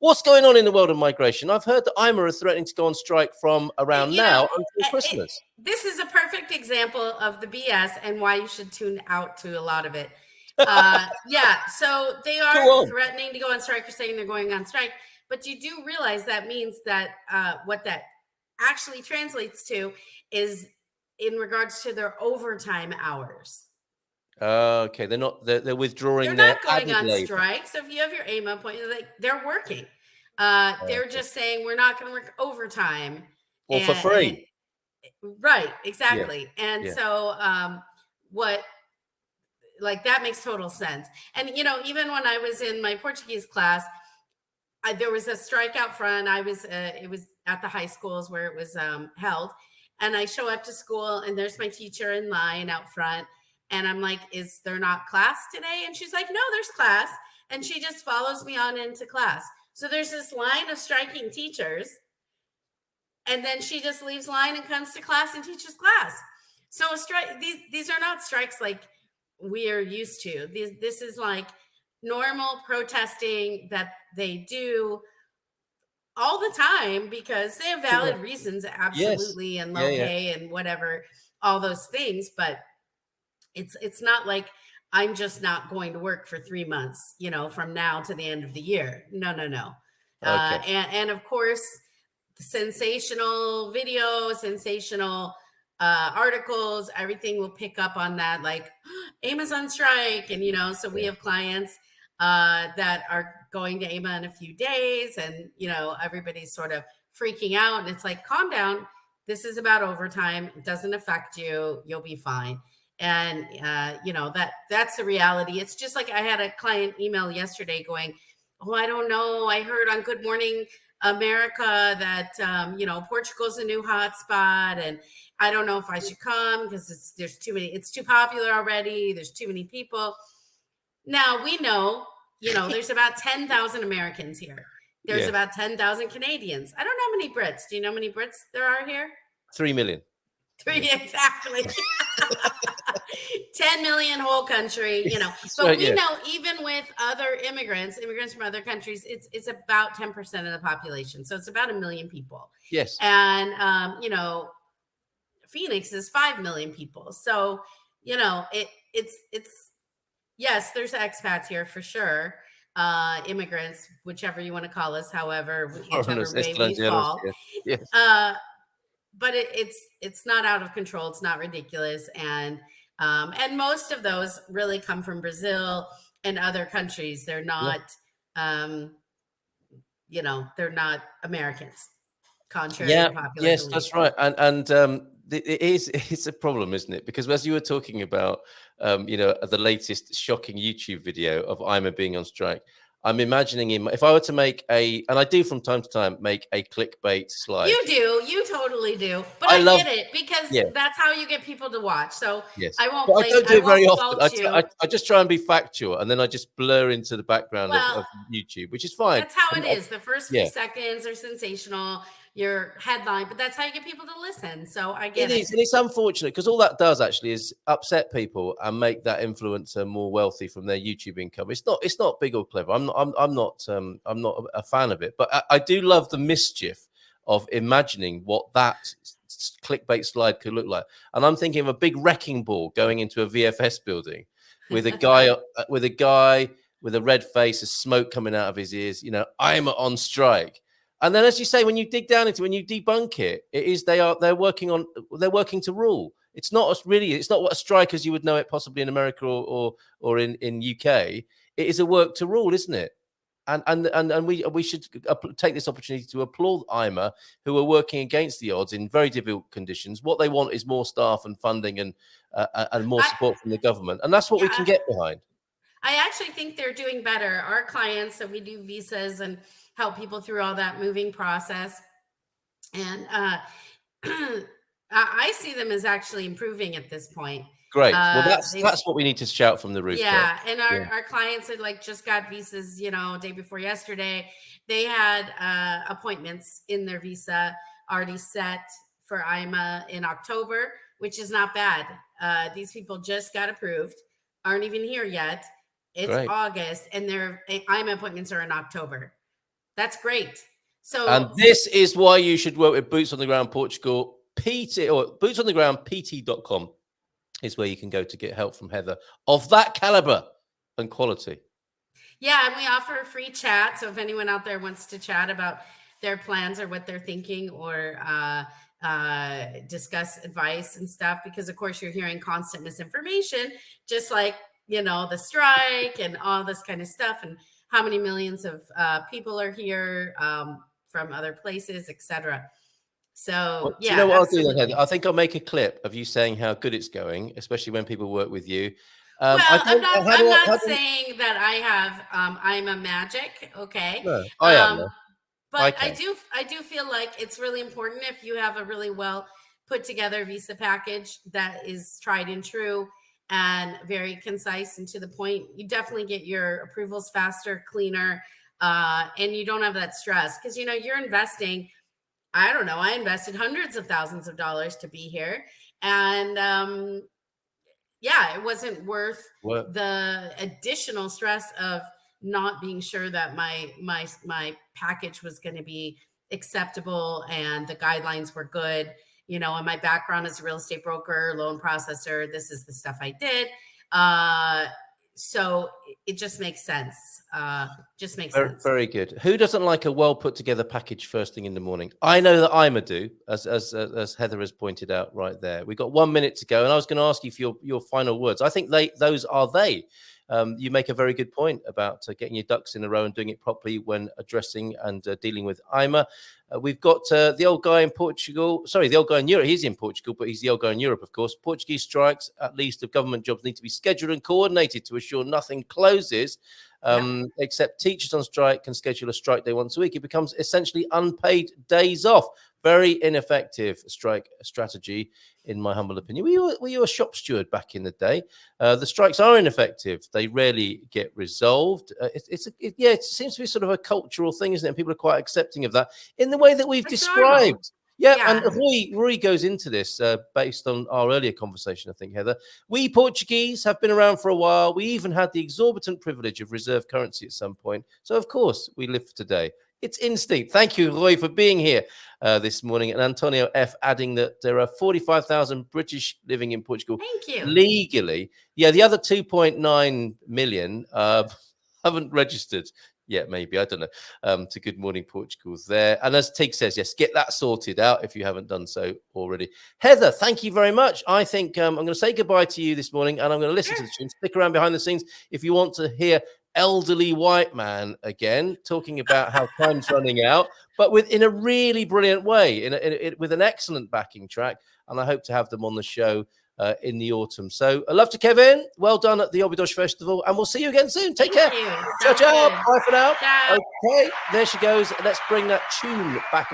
What's going on in the world of migration? I've heard that AIMA are threatening to go on strike from around now until Christmas. This is a perfect example of the BS and why you should tune out to a lot of it. Yeah, so they are threatening to go on strike or saying they're going on strike, but you do realize that means that what that actually translates to is in regards to their overtime hours. Okay, they're withdrawing. They're not going on strike. So if you have your AIMA point, they're working. They're just saying we're not going to work overtime. Or for free. Right, exactly. Yeah. And so that makes total sense. And, even when I was in my Portuguese class, there was a strike out front. It was at the high schools where it was held. And I show up to school and there's my teacher in line out front. And I'm like, is there not class today? And she's like, no, there's class. And she just follows me on into class. So there's this line of striking teachers. And then she just leaves line and comes to class and teaches class. So these are not strikes like we are used to. This is like normal protesting that they do all the time because they have valid reasons, absolutely, and low pay and whatever, all those things. But it's not like I'm just not going to work for 3 months, from now to the end of the year. No. Okay. And of course, sensational videos, sensational articles, everything will pick up on that, like AIMA's on strike. And, so we have clients that are going to AIMA in a few days and, everybody's sort of freaking out. And it's like, calm down. This is about overtime. It doesn't affect you. You'll be fine. And, that's the reality. It's just like I had a client email yesterday going, oh, I don't know. I heard on Good Morning America that, Portugal's a new hotspot and I don't know if I should come because there's too many, it's too popular already. There's too many people. Now we know, there's about 10,000 Americans here. There's about 10,000 Canadians. I don't know how many Brits. Do you know how many Brits there are here? 3 million. 3, exactly. 10 million whole country, but we know even with other immigrants from other countries, it's about 10% of the population. So it's about 1 million people. Yes. And, Phoenix is 5 million people. So, it's yes, there's expats here for sure. Immigrants, whichever you want to call us, whichever way we fall. Yes. But it's not out of control. It's not ridiculous. And most of those really come from Brazil and other countries. They're not, they're not Americans. Contrary to popular belief. That's right. And it's a problem, isn't it? Because as you were talking about, the latest shocking YouTube video of AIMA being on strike, I'm imagining if I were to make and I do from time to time, make a clickbait slide. You totally do. But I get it because that's how you get people to watch. So I won't I don't do it very often. I just try and be factual and then I just blur into the background of YouTube, which is fine. That's how it is. The first few seconds are sensational. Your headline, but that's how you get people to listen. So I get it. And it's unfortunate because all that does actually is upset people and make that influencer more wealthy from their YouTube income. It's not big or clever. I'm not a fan of it, but I do love the mischief of imagining what that clickbait slide could look like. And I'm thinking of a big wrecking ball going into a VFS building with a guy with a red face, a smoke coming out of his ears. I'm on strike. And then, as you say, when you dig down into it, when you debunk it, they're working to rule. It's not what a strike as you would know it possibly in America or in UK. It is a work to rule, isn't it? And we should take this opportunity to applaud AIMA, who are working against the odds in very difficult conditions. What they want is more staff and funding and more support from the government, and that's what we can get behind. I actually think they're doing better. Our clients, so we do visas and help people through all that moving process. And I see them as actually improving at this point. Great. Well, that's what we need to shout from the rooftop. Yeah. And our clients had just got visas, day before yesterday. They had appointments in their visa already set for AIMA in October, which is not bad. These people just got approved, aren't even here yet. It's August, and their AIMA appointments are in October. That's great. So, And this is why you should work with Boots on the Ground Portugal, PT, or bootsonthegroundpt.com is where you can go to get help from Heather of that caliber and quality. yeah, and we offer a free chat. So if anyone out there wants to chat about their plans or what they're thinking, or discuss advice and stuff, because of course you're hearing constant misinformation, just like, you know, the strike and all this kind of stuff, and how many millions of people are here from other places, etc. So Well, yeah, do you know what I'll do then, absolutely. Heather? I think I'll make a clip of you saying how good it's going, especially when people work with you. Well, I I'm don't. not. How I'm do I? not How do saying that I have. I'm a magic. Okay. no, I am. Um, Though. I but I can. do. I do feel like it's really important if you have a really well put together visa package that is tried and true and very concise and to the point. You definitely get your approvals faster, cleaner, and you don't have that stress, because you know you're investing. I don't know. I invested hundreds of thousands of dollars to be here, and yeah, it wasn't worth Work. the additional stress of not being sure that my package was going to be acceptable and the guidelines were good. You know, and my background as a real estate broker, loan processor, this is the stuff I did. So it just makes sense. Just makes Very, sense. very good. Who doesn't like a well put together package first thing in the morning? I know that AIMA do, as Heather has pointed out right there. We've got 1 minute to go, and I was going to ask you for your final words. I think those are they. You make a very good point about getting your ducks in a row and doing it properly when addressing and dealing with AIMA. We've got the old guy in Portugal. Sorry, the old guy in Europe. He's in Portugal, but he's the old guy in Europe, of course. Portuguese strikes, at least of government jobs, need to be scheduled and coordinated to assure nothing closes. Except teachers on strike can schedule a strike day once a week. It becomes essentially unpaid days off. Very ineffective strike strategy, in my humble opinion. Were you a shop steward back in the day? The strikes are ineffective. They rarely get resolved. It seems to be sort of a cultural thing, isn't it? And people are quite accepting of that in the way that we've described. Normal. Yeah, and Rui goes into this based on our earlier conversation, I think, Heather. We Portuguese have been around for a while. We even had the exorbitant privilege of reserve currency at some point. So, of course, we live for today. It's instinct. Thank you, Roy, for being here this morning. And Antonio F. adding that there are 45,000 British living in Portugal. Thank you. Legally. Yeah, the other 2.9 million haven't registered yet, maybe. I don't know. To Good Morning Portugal's there. And as Tig says, yes, get that sorted out if you haven't done so already. Heather, thank you very much. I think I'm going to say goodbye to you this morning, and I'm going to listen to the tune. Stick around behind the scenes if you want to hear elderly white man again talking about how time's running out, but in a really brilliant way, with an excellent backing track. And I hope to have them on the show in the autumn. So I love to Kevin. Well done at the Obidos Festival, and we'll see you again soon. Take care. Ciao, ciao. Bye for now. Ciao. Okay, there she goes. Let's bring that tune back on.